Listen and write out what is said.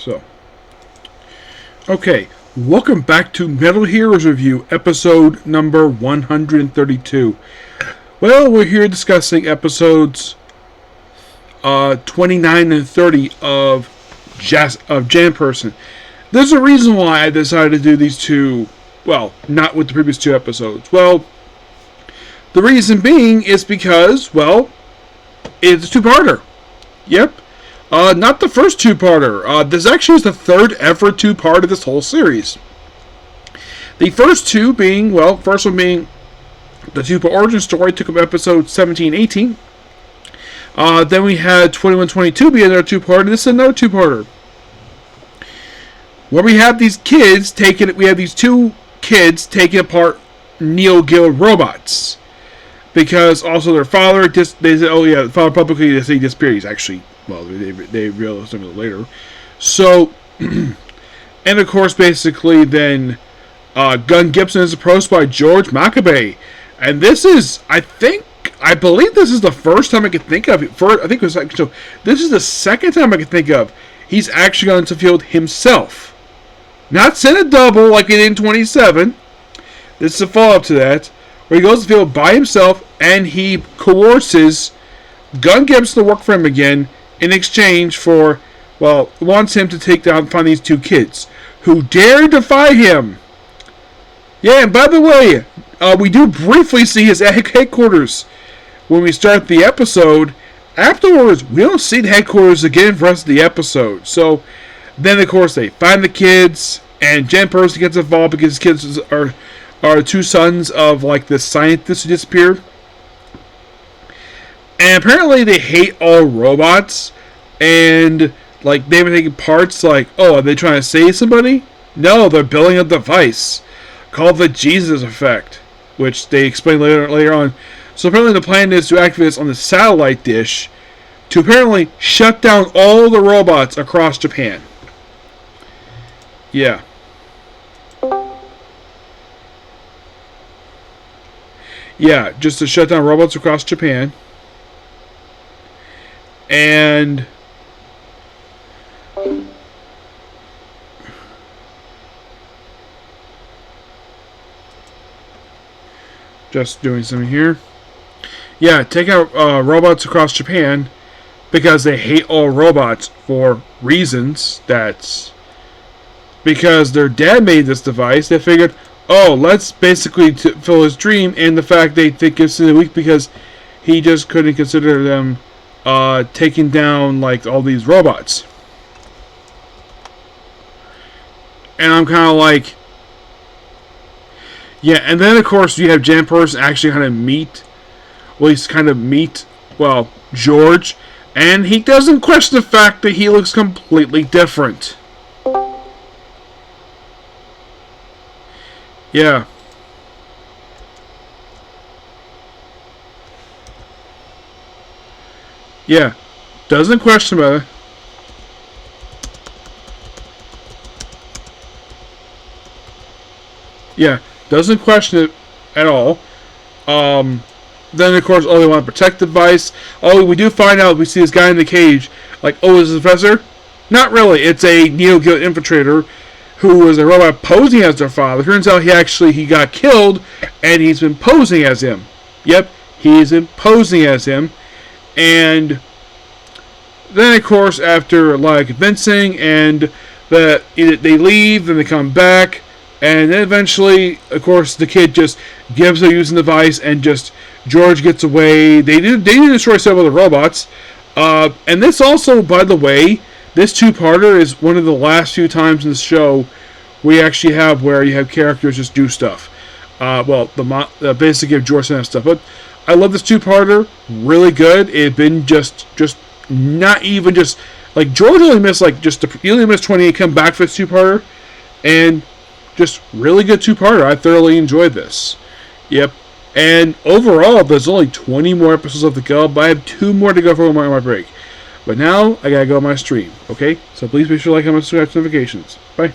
So, okay, welcome back to Metal Heroes Review, episode number 132. Well, we're here discussing episodes 29 and 30 of Janperson. There's a reason why I decided to do these two, well, not with the previous two episodes. Well, the reason being is because, well, it's a two-parter. Yep. Not the first two-parter. This actually is the third ever two-part of this whole series. The first two being, well, first one being the two-part origin story, took up episode 17-18. Then we had 21-22 be another two-parter. This is another two-parter. Where we have these kids we have these two kids taking apart Neo Geo robots. Because also their father, they said, oh yeah, the father publicly disappeared. He's actually, well, they realized something later. So, and of course, basically, then Gun Gibson is approached by George Maccabee. And this is, I believe this is the first time I could think of. This is the second time I could think of. He's actually gone into the field himself. Not send a double like he did in 27. This is a follow-up to that. Where he goes to the field by himself and he coerces Gun Gibson to work for him again in exchange for, well, wants him to find these two kids who dare defy him. Yeah, and by the way, we do briefly see his headquarters when we start the episode. Afterwards, we don't see the headquarters again for the rest of the episode. So, then of course they find the kids and Janperson gets involved because his kids are two sons of, like, this scientist who disappeared. And apparently they hate all robots. And, like, they've been taking parts, like, oh, are they trying to save somebody? No, they're building a device called the Jesus Effect, which they explain later on. So apparently the plan is to activate this on the satellite dish to apparently shut down all the robots across Japan. Yeah. Yeah, just to shut down robots across Japan. And just doing something here. Yeah, take out robots across Japan because they hate all robots for reasons. That's because their dad made this device. They figured, oh, let's basically fulfill his dream, and the fact they think it's weak because he just couldn't consider them taking down, like, all these robots. And I'm kind of like, yeah. And then of course you have Janperson actually kind of meet George, and he doesn't question the fact that he looks completely different. Yeah. Yeah. Doesn't question about it. Yeah. Doesn't question it at all. Then, of course, they want to protect the device. Oh, we do find out, we see this guy in the cage. Like, oh, is this a professor? Not really. It's a Neo Geo infiltrator who was a robot posing as their father. Turns out he got killed, and he's been posing as him. Yep, he's been posing as him. And then, of course, after a lot of convincing, and they leave, then they come back, and then eventually, of course, the kid just gives up using the device, and just George gets away. They do destroy several of the robots. And this also, by the way, this two-parter is one of the last few times in the show we actually have where you have characters just do stuff. Basically give George some stuff. But I love this two-parter. Really good. It's been just not even just, like, George only missed, like, he only missed 28, come back for this two-parter. And just really good two-parter. I thoroughly enjoyed this. Yep. And overall, there's only 20 more episodes left to go, but I have 2 more to go for my break. But now, I gotta go on my stream, okay? So please be sure to like, comment, subscribe, notifications. Bye.